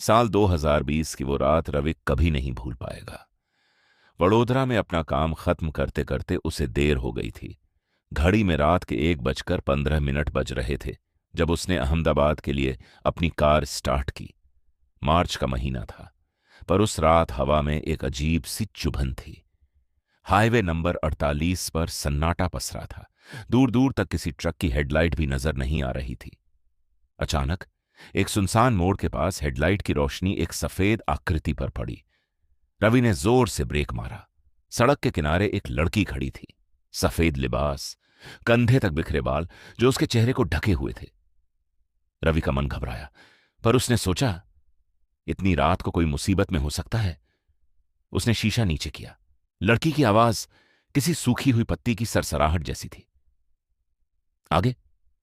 साल 2020 की वो रात रवि कभी नहीं भूल पाएगा। वडोदरा में अपना काम खत्म करते करते उसे देर हो गई थी। घड़ी में रात के 1:15 बज रहे थे जब उसने अहमदाबाद के लिए अपनी कार स्टार्ट की। मार्च का महीना था, पर उस रात हवा में एक अजीब सी चुभन थी। हाईवे नंबर 48 पर सन्नाटा पसरा था। दूर दूर तक किसी ट्रक की हेडलाइट भी नजर नहीं आ रही थी। अचानक एक सुनसान मोड़ के पास हेडलाइट की रोशनी एक सफेद आकृति पर पड़ी। रवि ने जोर से ब्रेक मारा। सड़क के किनारे एक लड़की खड़ी थी। सफेद लिबास, कंधे तक बिखरे बाल जो उसके चेहरे को ढके हुए थे। रवि का मन घबराया, पर उसने सोचा, इतनी रात को कोई मुसीबत में हो सकता है। उसने शीशा नीचे किया। लड़की की आवाज किसी सूखी हुई पत्ती की सरसराहट जैसी थी। आगे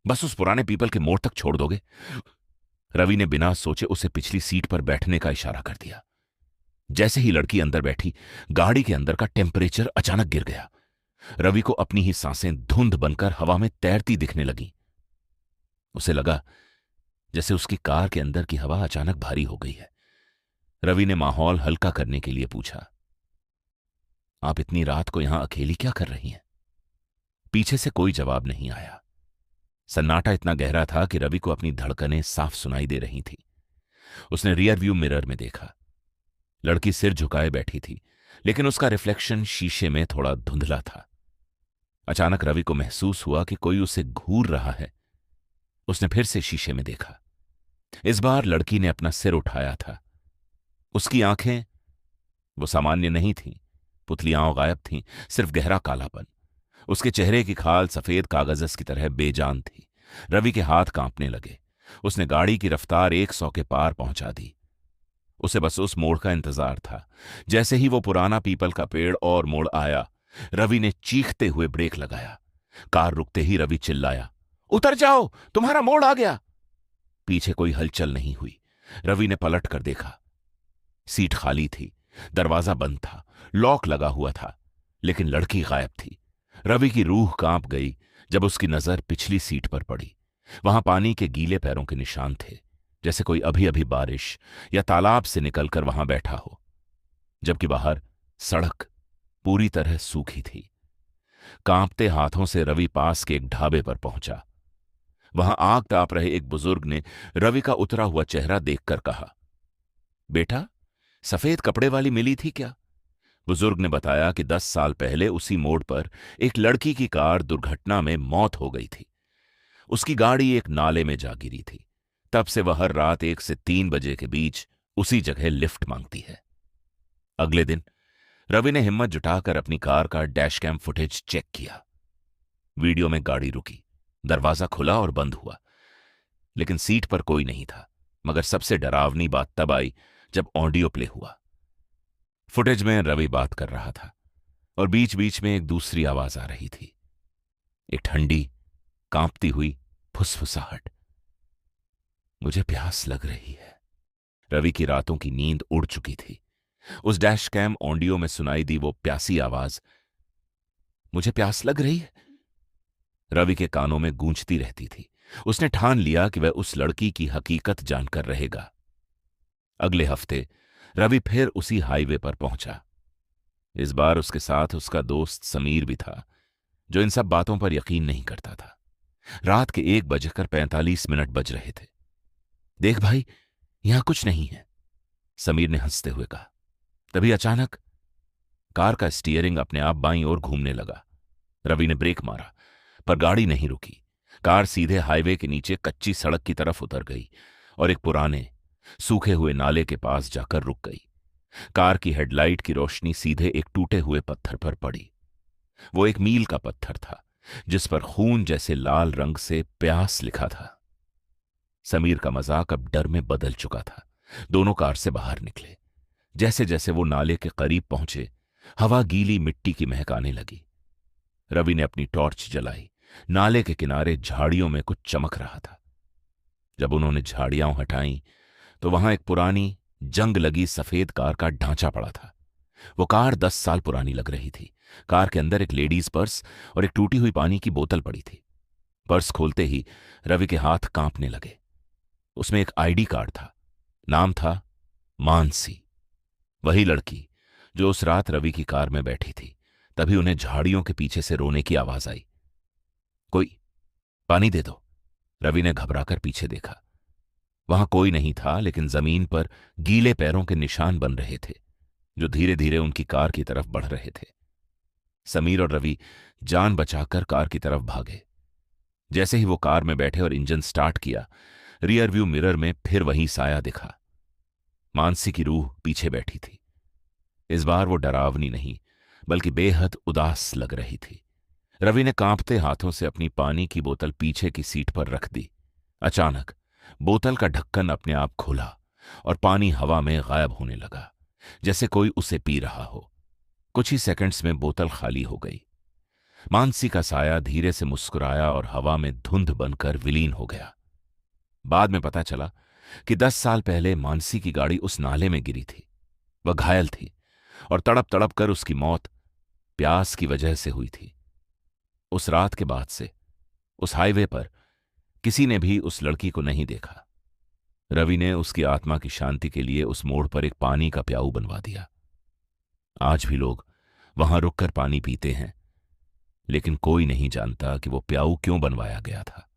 बस उस पुराने पीपल के मोड़ तक छोड़ दोगे? रवि ने बिना सोचे उसे पिछली सीट पर बैठने का इशारा कर दिया। जैसे ही लड़की अंदर बैठी, गाड़ी के अंदर का टेम्परेचर अचानक गिर गया। रवि को अपनी ही सांसें धुंध बनकर हवा में तैरती दिखने लगी। उसे लगा जैसे उसकी कार के अंदर की हवा अचानक भारी हो गई है। रवि ने माहौल हल्का करने के लिए पूछा, आप इतनी रात को यहां अकेली क्या कर रही हैं? पीछे से कोई जवाब नहीं आया। सन्नाटा इतना गहरा था कि रवि को अपनी धड़कनें साफ सुनाई दे रही थी। उसने रियर व्यू मिरर में देखा। लड़की सिर झुकाए बैठी थी, लेकिन उसका रिफ्लेक्शन शीशे में थोड़ा धुंधला था। अचानक रवि को महसूस हुआ कि कोई उसे घूर रहा है। उसने फिर से शीशे में देखा। इस बार लड़की ने अपना सिर उठाया था। उसकी आंखें वो सामान्य नहीं थीं। पुतलियां गायब थीं, सिर्फ गहरा कालापन। उसके चेहरे की खाल सफेद कागज की तरह बेजान थी। रवि के हाथ कांपने लगे। उसने गाड़ी की रफ्तार 100 के पार पहुंचा दी। उसे बस उस मोड़ का इंतजार था। जैसे ही वो पुराना पीपल का पेड़ और मोड़ आया, रवि ने चीखते हुए ब्रेक लगाया। कार रुकते ही रवि चिल्लाया, उतर जाओ, तुम्हारा मोड़ आ गया। पीछे कोई हलचल नहीं हुई। रवि ने पलट कर देखा। सीट खाली थी, दरवाजा बंद था, लॉक लगा हुआ था, लेकिन लड़की गायब थी। रवि की रूह कांप गई जब उसकी नजर पिछली सीट पर पड़ी। वहां पानी के गीले पैरों के निशान थे, जैसे कोई अभी अभी बारिश या तालाब से निकलकर वहां बैठा हो। जबकि बाहर सड़क पूरी तरह सूखी थी। कांपते हाथों से रवि पास के एक ढाबे पर पहुंचा। वहां आग ताप रहे एक बुजुर्ग ने रवि का उतरा हुआ चेहरा देखकर कहा, बेटा, सफेद कपड़े वाली मिली थी क्या? बुजुर्ग ने बताया कि 10 साल पहले उसी मोड़ पर एक लड़की की कार दुर्घटना में मौत हो गई थी। उसकी गाड़ी एक नाले में जा गिरी थी। तब से वह हर रात 1 से 3 बजे के बीच उसी जगह लिफ्ट मांगती है। अगले दिन रवि ने हिम्मत जुटाकर अपनी कार का डैश कैम फुटेज चेक किया। वीडियो में गाड़ी रुकी, दरवाजा खुला और बंद हुआ, लेकिन सीट पर कोई नहीं था। मगर सबसे डरावनी बात तब आई जब ऑडियो प्ले हुआ। फुटेज में रवि बात कर रहा था और बीच बीच में एक दूसरी आवाज आ रही थी, एक ठंडी कांपती हुई फुसफुसाहट। मुझे प्यास लग रही है। रवि की रातों की नींद उड़ चुकी थी। उस डैश कैम ऑडियो में सुनाई दी वो प्यासी आवाज, मुझे प्यास लग रही है, रवि के कानों में गूंजती रहती थी। उसने ठान लिया कि वह उस लड़की की हकीकत जानकर रहेगा। अगले हफ्ते रवि फिर उसी हाईवे पर पहुंचा। इस बार उसके साथ उसका दोस्त समीर भी था, जो इन सब बातों पर यकीन नहीं करता था। रात के 1:45 बज रहे थे। देख भाई, यहां कुछ नहीं है, समीर ने हंसते हुए कहा। तभी अचानक कार का स्टीयरिंग अपने आप बाईं ओर घूमने लगा। रवि ने ब्रेक मारा, पर गाड़ी नहीं रुकी। कार सीधे हाईवे के नीचे कच्ची सड़क की तरफ उतर गई और एक पुराने सूखे हुए नाले के पास जाकर रुक गई। कार की हेडलाइट की रोशनी सीधे एक टूटे हुए पत्थर पर पड़ी। वो एक मील का पत्थर था, जिस पर खून जैसे लाल रंग से प्यास लिखा था। समीर का मजाक अब डर में बदल चुका था। दोनों कार से बाहर निकले। जैसे जैसे वो नाले के करीब पहुंचे, हवा गीली मिट्टी की महक आने लगी। रवि ने अपनी टॉर्च जलाई। नाले के किनारे झाड़ियों में कुछ चमक रहा था। जब उन्होंने झाड़ियां हटाई तो वहां एक पुरानी जंग लगी सफेद कार का ढांचा पड़ा था। वो कार 10 साल पुरानी लग रही थी। कार के अंदर एक लेडीज पर्स और एक टूटी हुई पानी की बोतल पड़ी थी। पर्स खोलते ही रवि के हाथ कांपने लगे। उसमें एक आईडी कार्ड था। नाम था मानसी, वही लड़की जो उस रात रवि की कार में बैठी थी। तभी उन्हें झाड़ियों के पीछे से रोने की आवाज आई। कोई पानी दे दो। रवि ने घबराकर पीछे देखा। वहां कोई नहीं था, लेकिन जमीन पर गीले पैरों के निशान बन रहे थे जो धीरे धीरे उनकी कार की तरफ बढ़ रहे थे। समीर और रवि जान बचाकर कार की तरफ भागे। जैसे ही वो कार में बैठे और इंजन स्टार्ट किया, रियर व्यू मिरर में फिर वही साया दिखा। मानसी की रूह पीछे बैठी थी। इस बार वो डरावनी नहीं, बल्कि बेहद उदास लग रही थी। रवि ने कांपते हाथों से अपनी पानी की बोतल पीछे की सीट पर रख दी। अचानक बोतल का ढक्कन अपने आप खुला और पानी हवा में गायब होने लगा, जैसे कोई उसे पी रहा हो। कुछ ही सेकंड्स में बोतल खाली हो गई। मानसी का साया धीरे से मुस्कुराया और हवा में धुंध बनकर विलीन हो गया। बाद में पता चला कि 10 साल पहले मानसी की गाड़ी उस नाले में गिरी थी। वह घायल थी और तड़प तड़प कर उसकी मौत प्यास की वजह से हुई थी। उस रात के बाद से उस हाईवे पर किसी ने भी उस लड़की को नहीं देखा। रवि ने उसकी आत्मा की शांति के लिए उस मोड़ पर एक पानी का प्याऊ बनवा दिया। आज भी लोग वहां रुककर पानी पीते हैं, लेकिन कोई नहीं जानता कि वो प्याऊ क्यों बनवाया गया था।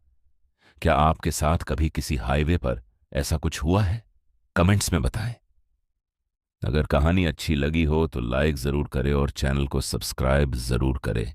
क्या आपके साथ कभी किसी हाईवे पर ऐसा कुछ हुआ है? कमेंट्स में बताएं। अगर कहानी अच्छी लगी हो तो लाइक जरूर करें और चैनल को सब्सक्राइब जरूर करें।